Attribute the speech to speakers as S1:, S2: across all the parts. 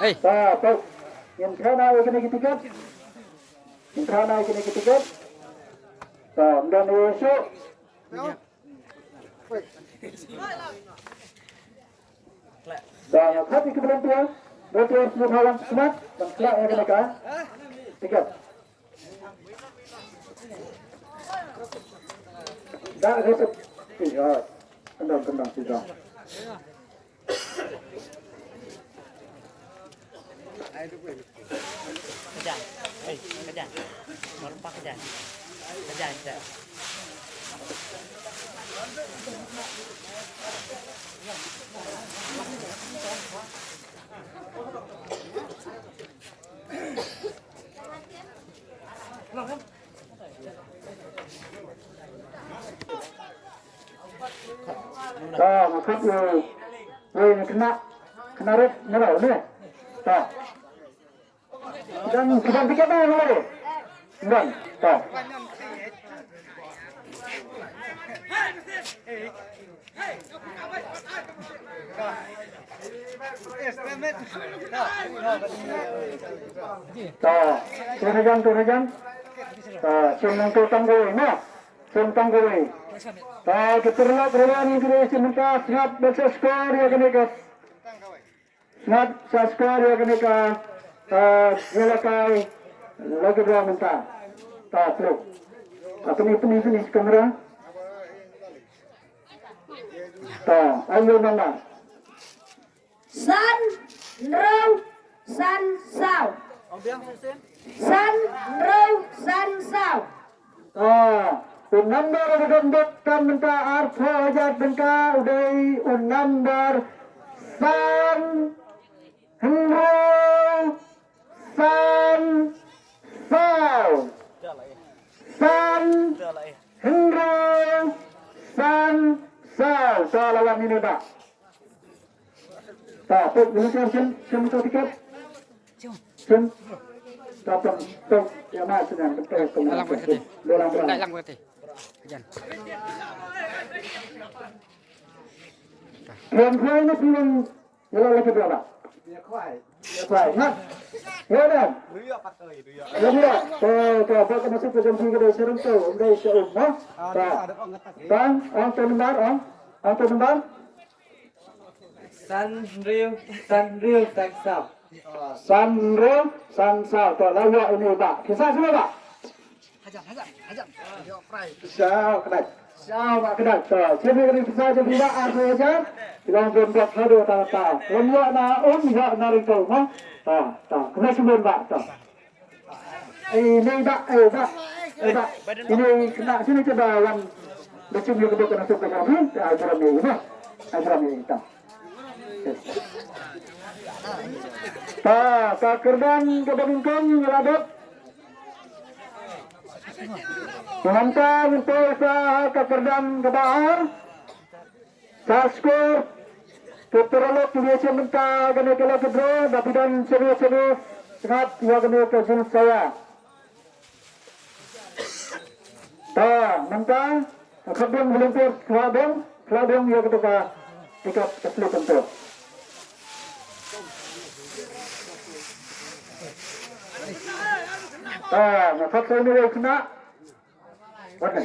S1: Tuh. Yang sana kena ketiga. Yang sana kena ketiga. Dan esok. Dan hati keberhentian. Berarti semua halang semat. Dan kelak yang kena kan. Tiga. Tak resep. Iya. Kendang sudah.
S2: Kejar, melompat kejar.
S1: Maksud kena red nelaw ni. Dan sedang tiket mana mulai? Dan, turun jam. Senang tanggul, nah, senang tanggul. Kita berlawan ini sementara sangat besar skor ya kenika. Sangat skor ya kenika. Melakai lagi dua minta. Terus. Apa ni finish kamera? Ayo nama.
S3: San Rau San Sao. San Rau San Sao.
S1: Number kan minta arfa ajat bengka udah number San Rau San Sao. San Rau San Sao. Lawan ini tak. Tapi bisa sim tiket. Sim. Tapi ya mas sedang betul kemudian.
S2: Dalang berarti. Jangan.
S1: Yang ini belum jalan lagi berapa? Baik. Nah, ya dah. Ya. Apa masuk ke jam 3 dari sekarang tu? Dari seumur. Bang, angkat nombor.
S4: Sanrio Tangsao.
S1: Sanrio Sansao. Tu lawak ini pak. Kisah semua pak.
S2: Hajar.
S1: Sao mak kedai. Siapa kena kisah je bila aku aja. Bilang jemput kado tahu. Lembut na ya narik tu mah. Kena sebelum pak. Ini tak. Ini kena sini coba wan. Macam dia kedua kena sebut kami. Ajaran ini tak. Tak kerdan kebangkang ngeladap. Menantang untuk ke kerdan ke bahar. Saskor. Tuturalok biasa minta kena kela kedua. Tapi dan serius-serius. Sangat ia kena ke sini saya. Minta. Kedua melumpur keladang ia ketika ikat keseluruh tentu. Maksud saya ini kena. Mana?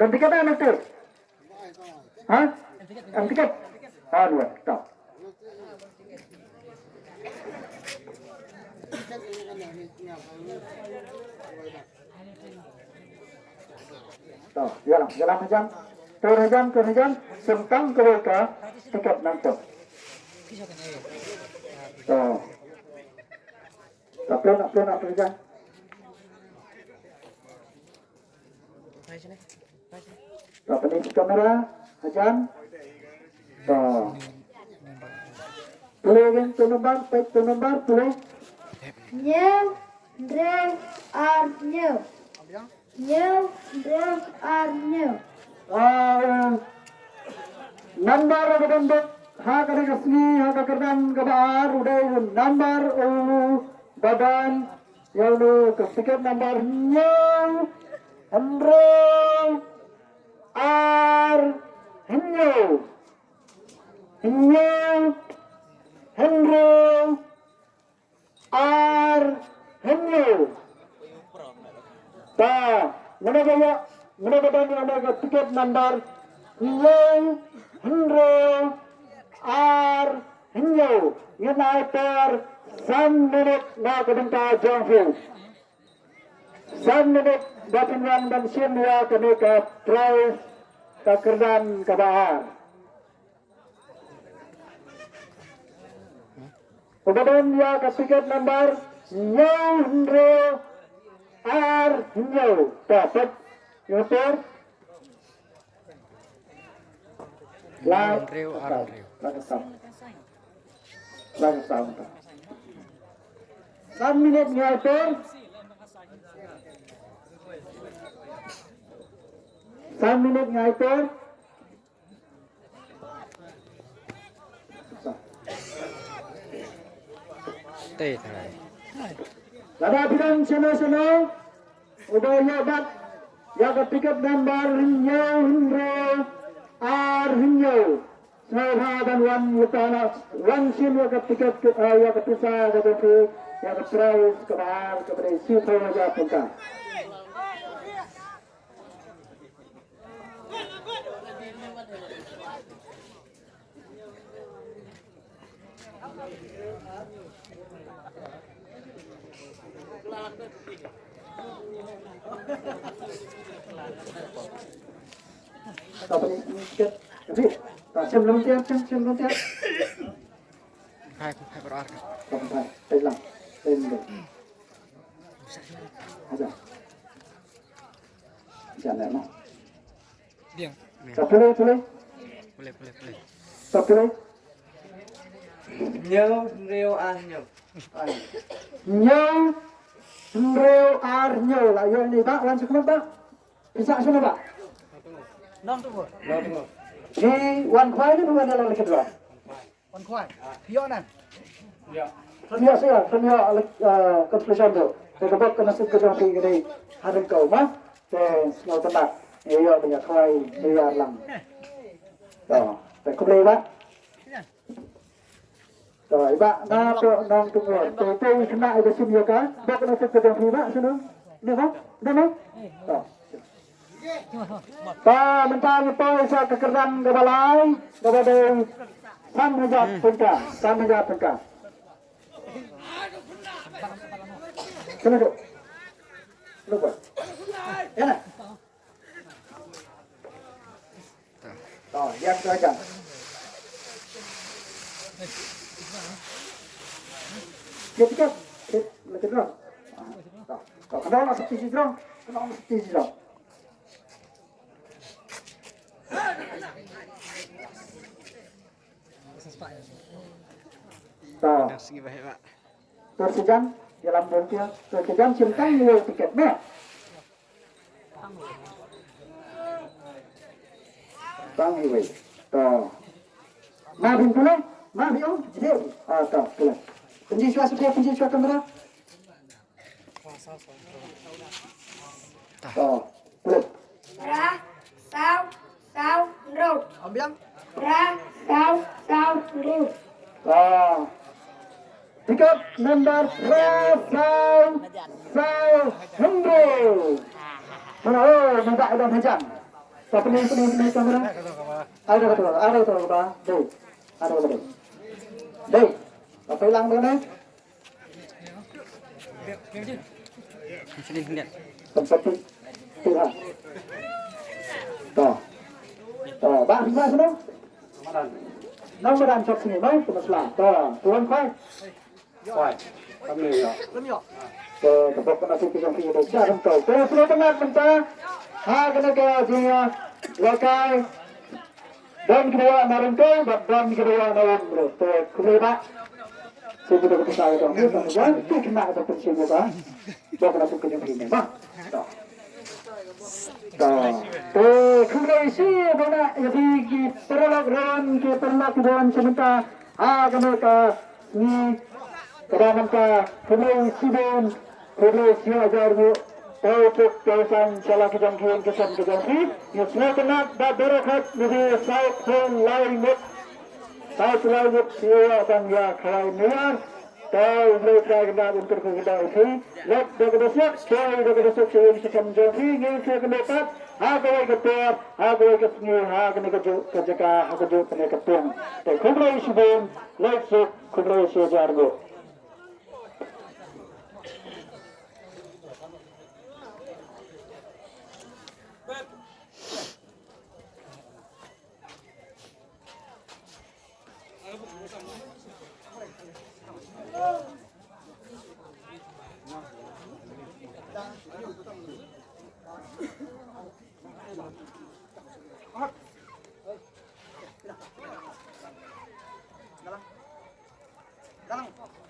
S1: Dan tiket mana tu? Hah? Tiket? Dua. Tak. Jalan macam. Turun jam. Sentang ke tiket nanti. Tak nak pergi. Apa ni kamera? Hajan. Play kan tu nombor play.
S3: New Drew are new.
S1: Number bentuk kena kesini, kerdan kebar udah number badan yang tiket nomornya Henry Henry number Nyong Hendro R Hinyo United 1 minute na kedengta Jongfield 1 minute Bapinwan dan Sinya kenika prize kekerdan kebahar kemudian ya ke tiket number Nyong Hendro R Hinyo dapat Yotor Live Lagi sound 1 minute ngatur 1 minute ngatur
S2: Teh thôi.
S1: Lada bidang sana udah nyobat yang ketiga gambar Hinyo Hendro R Hinyo Saha dan Wan Yutana Wan Sim yang ketiga yang ketiga yang terakhir kebahar kepada Sipo Raja Pungka. Apa ni? Jadi, xem lắm tiếp.
S2: Hai berarti.
S1: Không phải, tên là tên được. Aja. Jangan nak.
S2: Diam.
S1: Stop dulu.
S2: Boleh.
S1: Stop dulu.
S4: Nhớ rêu ăn nhiều.
S1: Nyong Hendro R Nyo lah yo ni Pak, wan semua Pak. Bisa semua Pak.
S2: Non tu.
S1: Ni wan kuai ni bukan dalam kedua.
S2: Con khoai. Pio nè.
S1: Dunia saya, keputusan tu. Saya dapat kena sikit kerja pergi ke hari kau mah. Saya semua tempat. Iyo banyak kuai dia lang. Dah, saya kembali Pak. Rồi bạn na pro nong tung rồi tôi kena ada sini ya kan bak kena sekedar prima sini ni kan dah pa mentang po sa kekerdan ke balai kepada samjat pengka kena tu lupa ya nak yang saja Ketika kita drone, kalau kenal nak seperti drone,
S2: Segi baik, Pak.
S1: Tersejan dalam buntia, tersejan simpan nilai tiketnya. Panggil, Maafin pula, maaf yo, jadi, tak pula. Penjiswa kamera. Boleh.
S3: Ra sao râu.
S2: Ông biết?
S3: Ra sao râu.
S1: Tiket number sao Hendro. Mana minta ada macam. Siapa ni kamera? Ada betul Pak. Ada betul. Dei. Apa hilang mana?
S2: Sini lihat.
S1: Seperti Tuhan. Bạn bisa sana? Nomor cok sini mai ke masalah. Tuan kai. Kami ya. Tempat kena sisi yang kita jangan kau. Sudah benar mentah. Kena dia wakai. Dan kedua narinto, dan kedua narinto. Kedua saya sudah bersama dengan dia, kemudian itu kena ada pensiun juga. Jangan masuk ke dalam ini, bah. Kemudian isi mana jadi perlakuan sementara mereka ni kedalam kemudian sidon kemudian siajar bu untuk kawasan salah kejangkian kesan yang semua kena berakat dari South Line South Line siapa akan ya kalau niat tahu mereka kena untuk kita ini lep dekat siap saya dekat siap saya bisa menjadi ini saya kena dapat Aku ay ketua, aku ay kesmi, aku ni kejaka, aku jo pene ketung. Te kubro isubun, leksuk kubro isu
S2: Dalam.